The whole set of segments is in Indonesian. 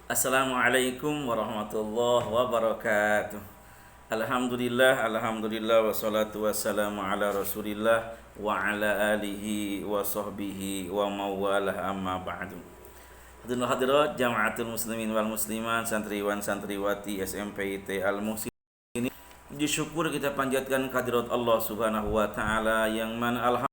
Assalamualaikum warahmatullahi wabarakatuh. Alhamdulillah wassalatu wassalamu ala Rasulillah wa ala alihi wa sahbihi wa mawalah amma ba'du. Hadirin hadirat Jamaatul Muslimin wal Muslimat, santriwan santriwati SMPIT Al Muhsin. Puji syukur kita panjatkan kehadirat Allah Subhanahu wa taala yang mana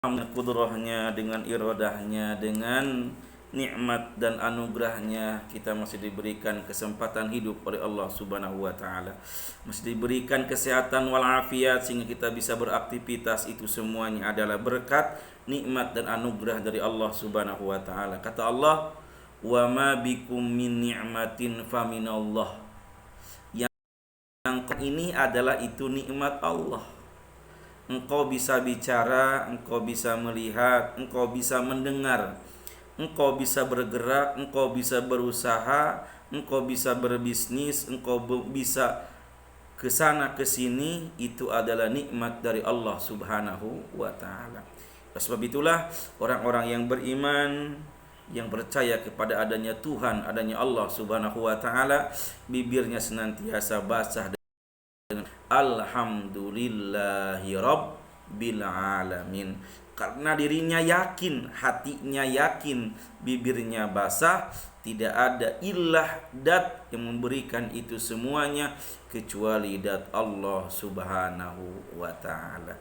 alhamdulillah kudrahnya, dengan iradahnya, dengan nikmat dan anugerahnya kita masih diberikan kesempatan hidup oleh Allah Subhanahu wa taala. Masih diberikan kesehatan walafiat sehingga kita bisa beraktivitas. Itu semuanya adalah berkat, nikmat dan anugerah dari Allah Subhanahu wa taala. Kata Allah, "Wa ma bikum min ni'matin faminallah." Yang ini adalah itu nikmat Allah. Engkau bisa bicara, engkau bisa melihat, engkau bisa mendengar, engkau bisa bergerak, engkau bisa berusaha, engkau bisa berbisnis, engkau bisa ke sana ke sini. Itu adalah nikmat dari Allah Subhanahu wa taala. Sebab itulah orang-orang yang beriman, yang percaya kepada adanya Tuhan, adanya Allah Subhanahu wa taala, bibirnya senantiasa basah dengan alhamdulillahi rabbil alamin. Karena dirinya yakin, hatinya yakin, bibirnya basah, tidak ada ilah dat yang memberikan itu semuanya kecuali dat Allah Subhanahu wa taala.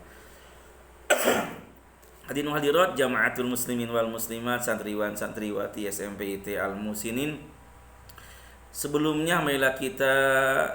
Hadirin hadirat Jamaatul Muslimin wal Muslimat, santriwan santriwati SMPIT Al Muhsinin. Sebelumnya marilah kita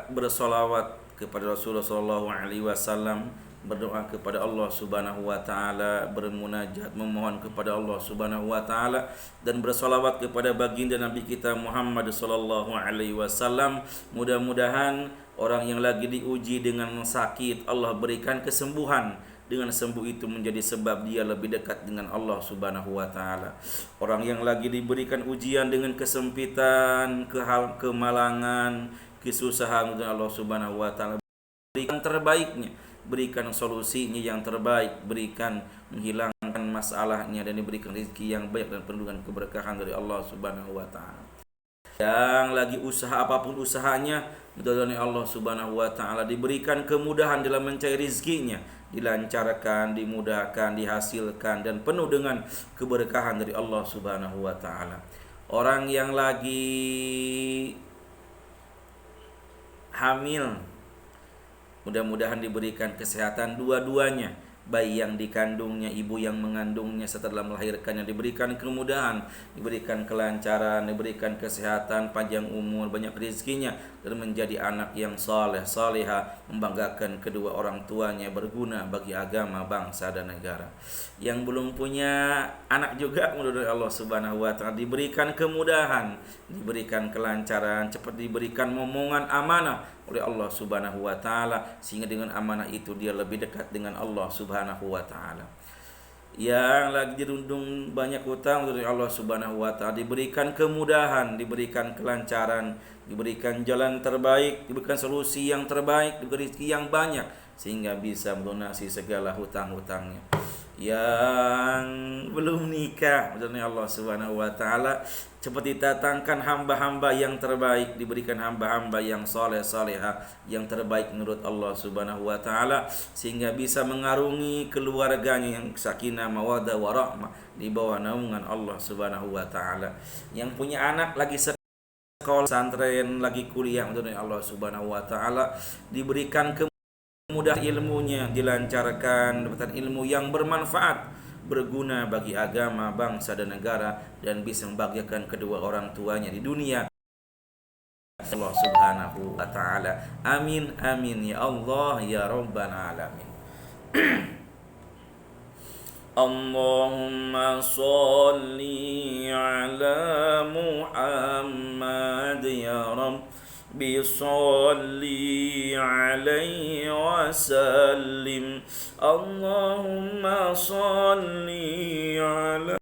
bersolawat kepada Rasulullah SAW, berdoa kepada Allah Subhanahu wa taala, bermunajat memohon kepada Allah Subhanahu wa taala, dan bersolawat kepada baginda Nabi kita Muhammad sallallahu alaihi wasallam. Mudah-mudahan orang yang lagi diuji dengan sakit, Allah berikan kesembuhan. Dengan sembuh itu menjadi sebab dia lebih dekat dengan Allah Subhanahu wa taala. Orang yang lagi diberikan ujian dengan kesempitan, kemalangan, kesusahan, dengan Allah Subhanahu wa taala berikan terbaiknya, berikan solusinya yang terbaik, berikan menghilangkan masalahnya, dan diberikan rezeki yang baik dan penuh dengan keberkahan dari Allah Subhanahu wa taala. Yang lagi usaha apapun usahanya, mudah-mudahan Allah Subhanahu wa taala diberikan kemudahan dalam mencari rezekinya, dilancarkan, dimudahkan, dihasilkan, dan penuh dengan keberkahan dari Allah Subhanahu wa taala. Orang yang lagi hamil, mudah-mudahan diberikan kesehatan dua-duanya, bayi yang dikandungnya, ibu yang mengandungnya, setelah melahirkannya diberikan kemudahan, diberikan kelancaran, diberikan kesehatan, panjang umur, banyak rezekinya, dan menjadi anak yang saleh, saleha, membanggakan kedua orang tuanya, berguna bagi agama, bangsa, dan negara. Yang belum punya anak juga, mudah-mudahan Allah Subhanahu wa taala diberikan kemudahan, diberikan kelancaran, cepat diberikan momongan amanah oleh Allah Subhanahu wa taala, sehingga dengan amanah itu dia lebih dekat dengan Allah Subhanahu wa taala. Yang lagi dirundung banyak hutang dari Allah Subhanahu wa taala diberikan kemudahan, diberikan kelancaran, diberikan jalan terbaik, diberikan solusi yang terbaik, diberikan rezeki yang banyak sehingga bisa melunasi segala hutang-hutangnya. Yang belum nikah, mudah-mudahan Allah Subhanahu wa taala cepat didatangkan hamba-hamba yang terbaik, diberikan hamba-hamba yang saleh salehah, yang terbaik menurut Allah Subhanahu wa taala, sehingga bisa mengarungi keluarganya yang sakinah mawaddah warahmah di bawah naungan Allah Subhanahu wa taala. Yang punya anak lagi sekolah pesantren, lagi kuliah, mudah-mudahan Allah Subhanahu wa taala diberikan mudah ilmunya, dilancarkan, dapatkan ilmu yang bermanfaat, berguna bagi agama, bangsa, dan negara, dan bisa membahagiakan kedua orang tuanya di dunia Allah Subhanahu wa taala. Amin amin ya Allah ya rabbal alamin. Allahumma sholli ala Muhammad ya Rabb, bisalli alaihi wasallim. Allahumma salli ala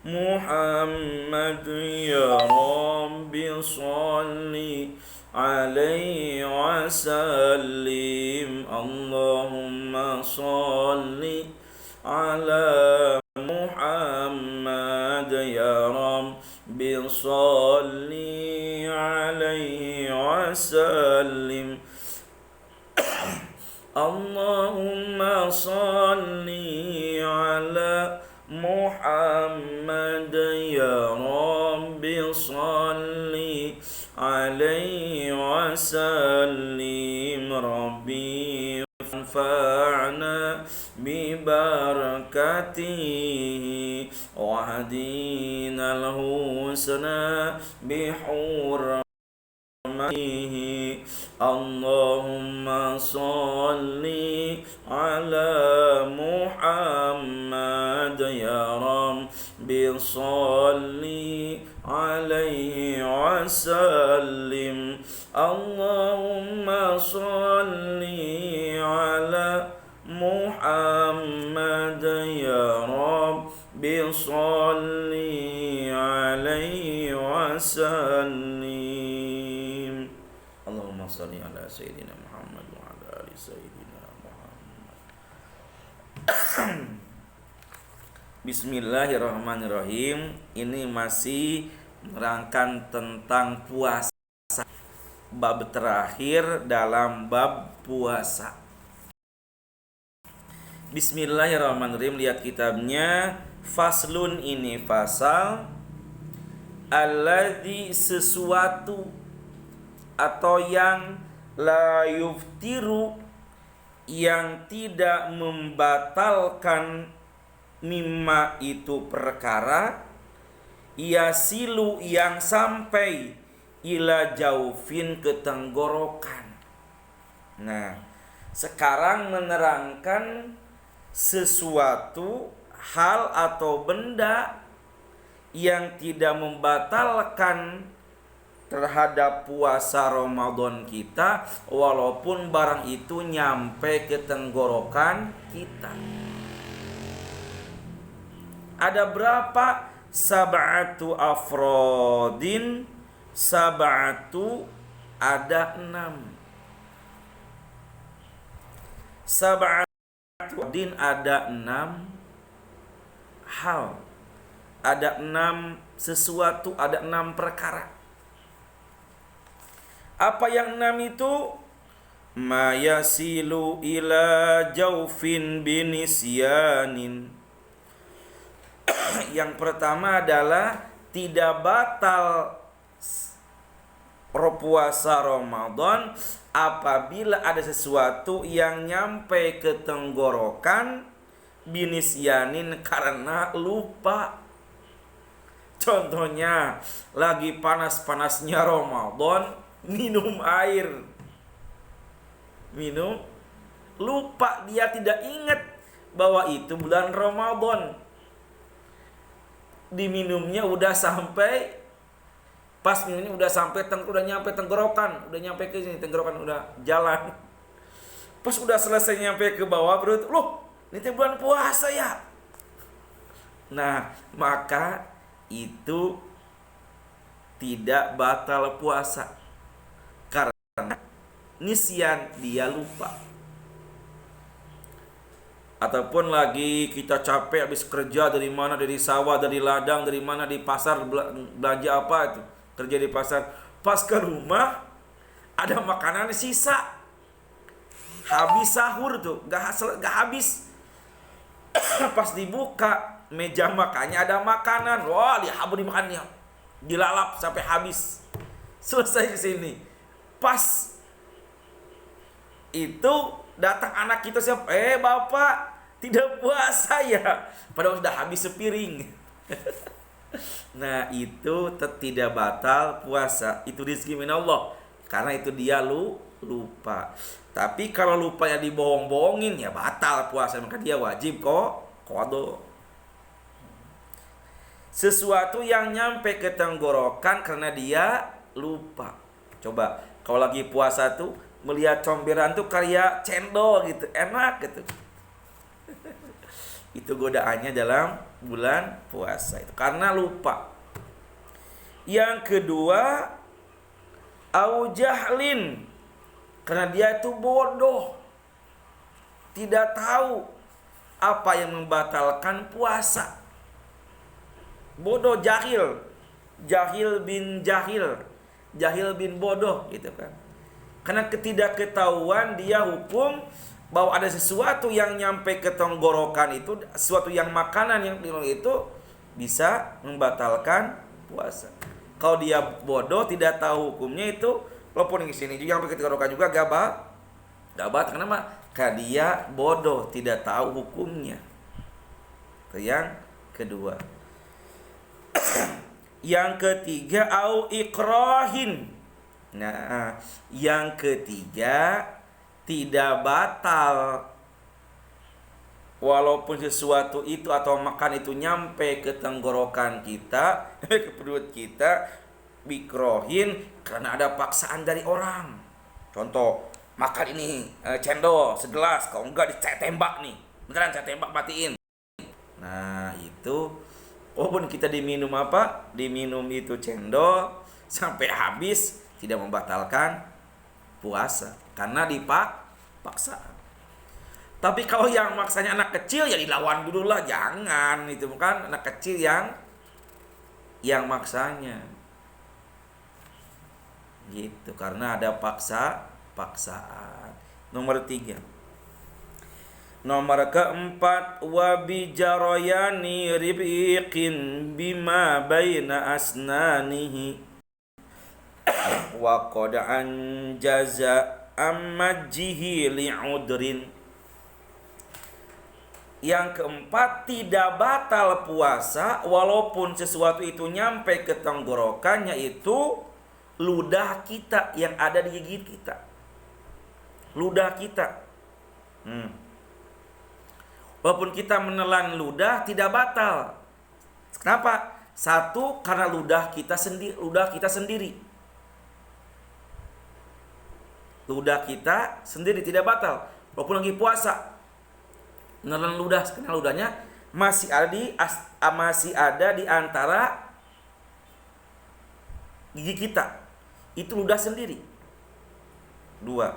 Muhammad ya Rabbi, salli alaihi wasallim. Allahumma salli ala Muhammad ya Rabb, salli alaihi wasallim. Allahumma salli ala Muhammad ya Rabbi salli alaihi wasallim. Rabbi anfa'na bi barakatihi wahdina al-husna bi hurmatihi. Allahumma salli ala Muhammad ya Rabbi salli alaihi wasallim. Allahumma salli ala Muhammad ya Rabbi salli alaihi wasallim. Allahumma salli ala Sayyidina Muhammad wa ala ali Sayyidina Muhammad. Bismillahirrahmanirrahim. Ini masih menerangkan tentang puasa, bab terakhir dalam bab puasa. Bismillahirrahmanirrahim. Lihat kitabnya. Faslun, ini fasal. Alladzi, sesuatu atau yang la yuftiru, yang tidak membatalkan, mimma itu perkara, yasilu yang sampai, ila jaufin ke tenggorokan. Nah, sekarang menerangkan sesuatu, hal atau benda yang tidak membatalkan terhadap puasa Ramadan kita, walaupun barang itu nyampe ke tenggorokan kita. Ada berapa? Sab'atu afrodin. Sab'atu, ada 6. Sab'atu afrodin, ada 6 hal. Ada 6 sesuatu, ada 6 perkara. Apa yang 6 itu? Ma yasilu ila jaufin binisyanin. Yang pertama adalah tidak batal puasa Ramadan apabila ada sesuatu yang nyampe ke tenggorokan binisyanin, karena lupa. Contohnya, lagi panas-panasnya Ramadan, minum air, lupa, dia tidak ingat bahwa itu bulan Ramadan. Diminumnya udah sampai, pas minumnya udah sampai udah nyampe tenggorokan, udah nyampe ke sini, tenggorokan udah jalan. Pas udah selesai nyampe ke bawah, berarti loh, ini bulan puasa ya. Nah, maka itu tidak batal puasa, karena nisyan, dia lupa. Ataupun lagi kita capek habis kerja, dari mana, dari sawah, dari ladang, dari mana, di pasar, belanja apa itu, kerja di pasar, pas ke rumah ada makanan sisa, habis sahur tuh, gak habis. Pas dibuka meja makannya ada makanan, wah, dihabur dimakannya, dilalap sampai habis, selesai ke sini. Pas itu datang anak kita, siapa? Bapak tidak puasa ya, padahal sudah habis sepiring. Nah, itu tidak batal puasa, itu rezeki min Allah, karena itu dia lupa. Tapi kalau lupanya dibohong-bohongin, ya batal puasa, maka dia wajib qada. Sesuatu yang nyampe ke tenggorokan karena dia lupa. Coba kalau lagi puasa tuh melihat comberan tuh kayak cendol gitu, enak gitu. Itu godaannya dalam bulan puasa itu, karena lupa. Yang kedua, au jahlin, karena dia itu bodoh, tidak tahu apa yang membatalkan puasa. Bodoh, jahil, jahil bin jahil, jahil bin bodoh gitu kan. Karena ketidakketahuan dia hukum bahwa ada sesuatu yang nyampe ke tenggorokan itu, sesuatu yang makanan yang itu bisa membatalkan puasa. Kalau dia bodoh tidak tahu hukumnya itu, walaupun di sini juga sampai ke tenggorokan juga gak batal. Kenapa? Karena dia bodoh, tidak tahu hukumnya. Itu yang kedua. Yang ketiga, au ikrahin. Nah, yang ketiga tidak batal walaupun sesuatu itu atau makan itu nyampe ke tenggorokan kita, ke perut kita, bikrohin, karena ada paksaan dari orang. Contoh, makan ini cendol segelas, kalau enggak saya tembak nih, beneran saya tembak matiin. Nah itu, walaupun kita diminum diminum itu cendol sampai habis, tidak membatalkan puasa karena dipaksa. Tapi kalau yang maksanya anak kecil ya dilawan dulu lah, jangan, itu bukan anak kecil yang maksanya gitu, karena ada paksaan. Nomor 3. Nomor keempat, wabi jaroyani ribiqin bima baina asnanihi wa qad anjaza ammajihi li'udrin. Yang keempat, tidak batal puasa walaupun sesuatu itu nyampe ke tenggorokan, yaitu ludah kita yang ada di gigi kita. Ludah kita. Walaupun kita menelan ludah tidak batal. Kenapa? Satu, karena ludah kita sendiri. Ludah kita sendiri tidak batal walaupun lagi puasa. Menelan ludah, karena ludahnya masih ada di antara gigi kita. Itu ludah sendiri. 2.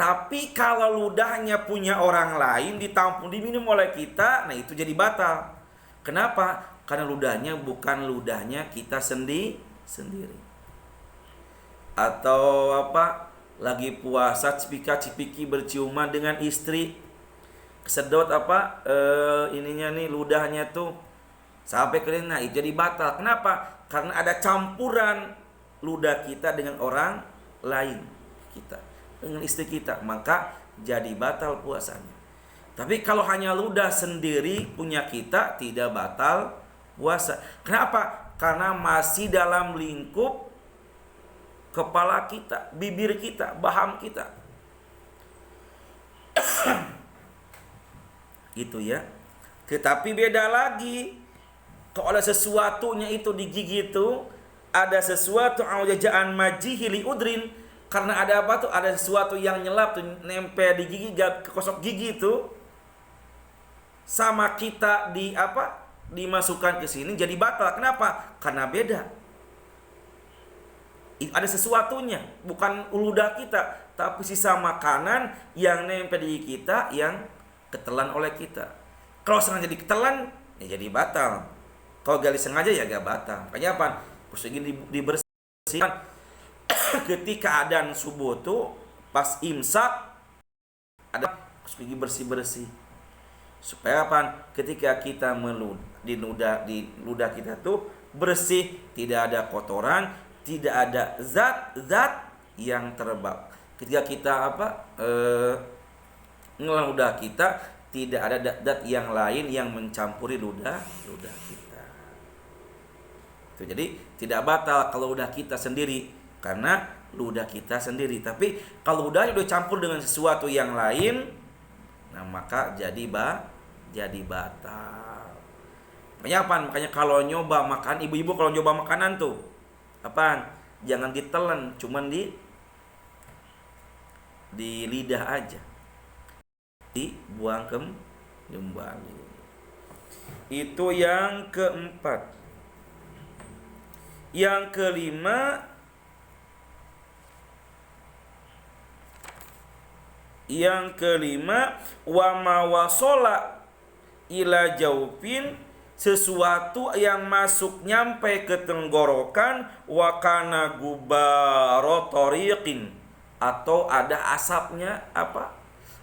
Tapi kalau ludahnya punya orang lain ditampung diminum oleh kita, nah itu jadi batal. Kenapa? Karena ludahnya bukan ludahnya kita sendiri. Atau lagi puasa cipika-cipiki berciuman dengan istri, kesedot ininya nih ludahnya tuh sampai ke nah itu jadi batal. Kenapa? Karena ada campuran ludah kita dengan orang lain kita, dengan istri kita, maka jadi batal puasanya. Tapi kalau hanya ludah sendiri punya kita, tidak batal puasa. Kenapa? Karena masih dalam lingkup kepala kita, bibir kita, baham kita. Gitu ya. Tetapi beda lagi kalau ada sesuatunya itu di gigi itu, ada sesuatu aujajaan majihi li udrin, karena ada ada sesuatu yang nyelap tuh, nempel di gigi, kekosok gigi itu sama kita dimasukkan ke sini, jadi batal. Kenapa? Karena beda. Ada sesuatunya, bukan ludah kita, tapi sisa makanan yang nempel di gigi kita yang ketelan oleh kita. Kalau sengaja diketelan, ya jadi batal. Kalau gali sengaja ya gak batal. Makanya Terus ini dibersihkan ketika adzan subuh tuh pas imsak ada gigi bersih-bersih. Supaya ketika kita di ludah kita tuh bersih, tidak ada kotoran, tidak ada zat-zat yang terbak. Ketika kita ngelang ludah kita, tidak ada zat yang lain yang mencampuri ludah kita. Itu jadi tidak batal kalau ludah kita sendiri, karena ludah kita sendiri. Tapi kalau ludahnya udah campur dengan sesuatu yang lain, nah maka jadi batal. Makanya kalau nyoba makan, ibu-ibu kalau nyoba makanan tuh jangan ditelan, cuman di lidah aja, dibuang kembali. Itu yang keempat. Yang kelima, wa ma wasola ila jaufin sesuatu yang masuk nyampe ke tenggorokan, wa kana gubaro tariqin, atau ada asapnya apa?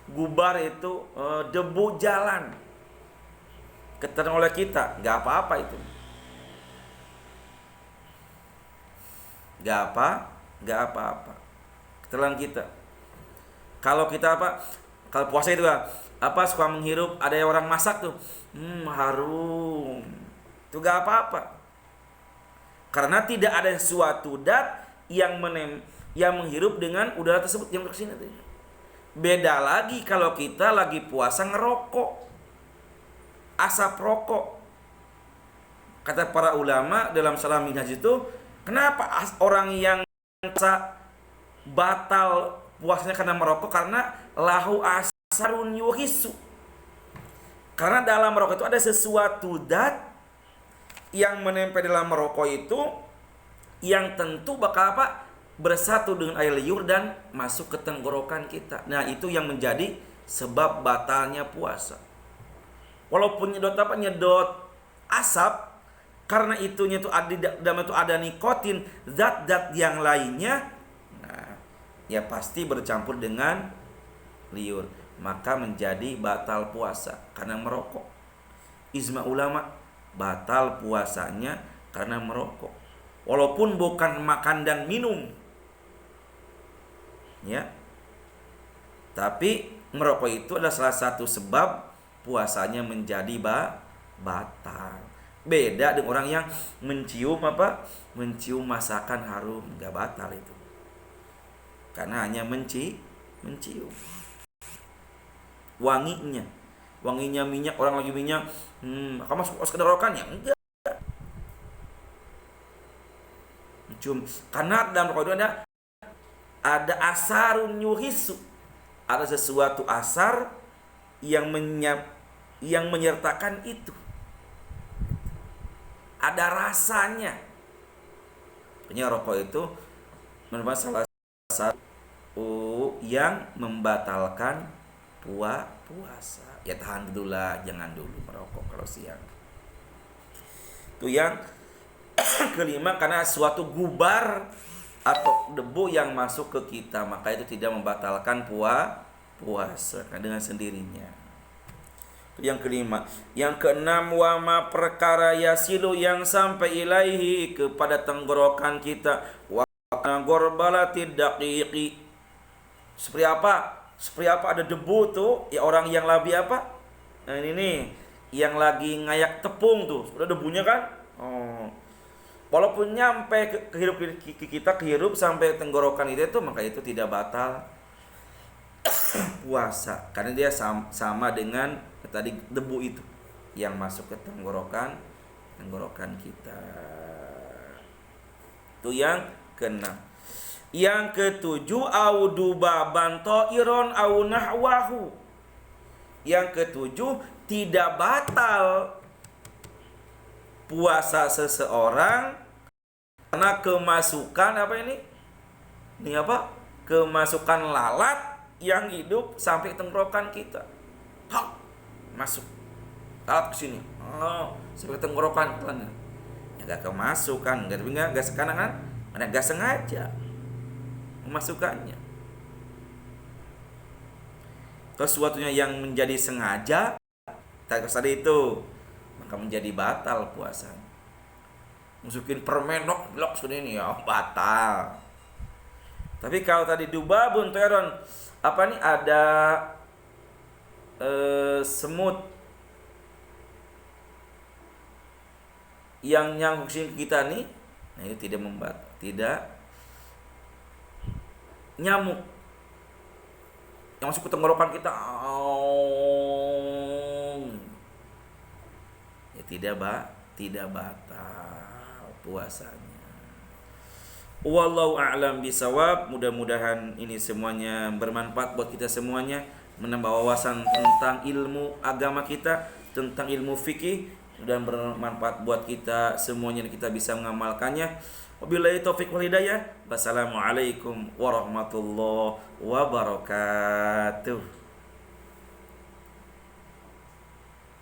Gubar itu debu jalan. Ketelan oleh kita, nggak apa-apa itu. Nggak apa-apa. Ketelan kita. Kalau kita apa? Kalau puasa itu apa suka menghirup, ada yang orang masak tuh, harum. Itu gak apa-apa. Karena tidak ada suatu dat yang menghirup dengan udara tersebut yang kesini tuh. Beda lagi kalau kita lagi puasa ngerokok, asap rokok. Kata para ulama dalam Salah Minhaj itu, kenapa orang yang batal puasanya karena merokok? Karena lahu asarun yuhisu. Karena dalam merokok itu ada sesuatu dat yang menempel dalam merokok itu, yang tentu bakal apa? Bersatu dengan air liur dan masuk ke tenggorokan kita. Nah, itu yang menjadi sebab batalnya puasa. Walaupun nyedot asap, karena itunya itu dalam itu ada nikotin, zat-zat yang lainnya, nah, ya pasti bercampur dengan liur, maka menjadi batal puasa karena merokok. Ijma ulama, batal puasanya karena merokok. Walaupun bukan makan dan minum, ya, tapi merokok itu adalah salah satu sebab puasanya menjadi batal. Beda dengan orang yang mencium mencium masakan harum, nggak batal itu, karena hanya mencium wanginya minyak, orang lagi minyak, kamu masuk sekedar rokan ya enggak, mencium. Karena dalam rokok itu ada asarun yuhisu, ada sesuatu asar yang menyertakan itu, ada rasanya. Punya rokok itu merupakan salah satu yang membatalkan puasa. Ya tahan dulu lah, jangan dulu merokok kalau siang. Itu yang kelima, karena suatu gubar atau debu yang masuk ke kita, maka itu tidak membatalkan puasa dengan sendirinya. Itu yang kelima. Yang keenam, wama perkara yasilu yang sampai ilaihi kepada tenggorokan kita, wa gorbalati daqiqi. Seperti apa? Seperti apa ada debu tuh, ya orang yang lagi apa? Nah ini nih, yang lagi ngayak tepung tuh, udah debunya kan? Walaupun nyampe kita kehirup sampai tenggorokan itu, maka itu tidak batal puasa, karena dia sama dengan tadi debu itu yang masuk ke tenggorokan kita. Itu yang keenam. Yang ketujuh, audubaban to'iron au nahwahu. Yang ketujuh, tidak batal puasa seseorang karena kemasukan apa ini? Ini apa? Kemasukan lalat yang hidup sampai tenggorokan kita. Hak, masuk lalat ke sini. Sampai tenggorokan kita. Ya enggak kemasukan, enggak sekarang kan? Mana enggak sengaja memasukkannya. Sesuatunya yang menjadi sengaja tadi itu, maka menjadi batal puasa. Masukin permen blok sudah ini ya batal. Tapi kalau tadi dubabun toiron, apa nih, ada semut yang nyangkut kita nih, nah itu tidak membatal, tidak nyamuk yang masuk ke tenggorokan kita, ya tidak batal puasanya. Wallahu a'lam bisawab. Mudah-mudahan ini semuanya bermanfaat buat kita semuanya, menambah wawasan tentang ilmu agama kita, tentang ilmu fikih, dan bermanfaat buat kita semuanya, dan kita bisa mengamalkannya. Wabillahi taufiq wal hidayah. Wassalamualaikum warahmatullahi wabarakatuh.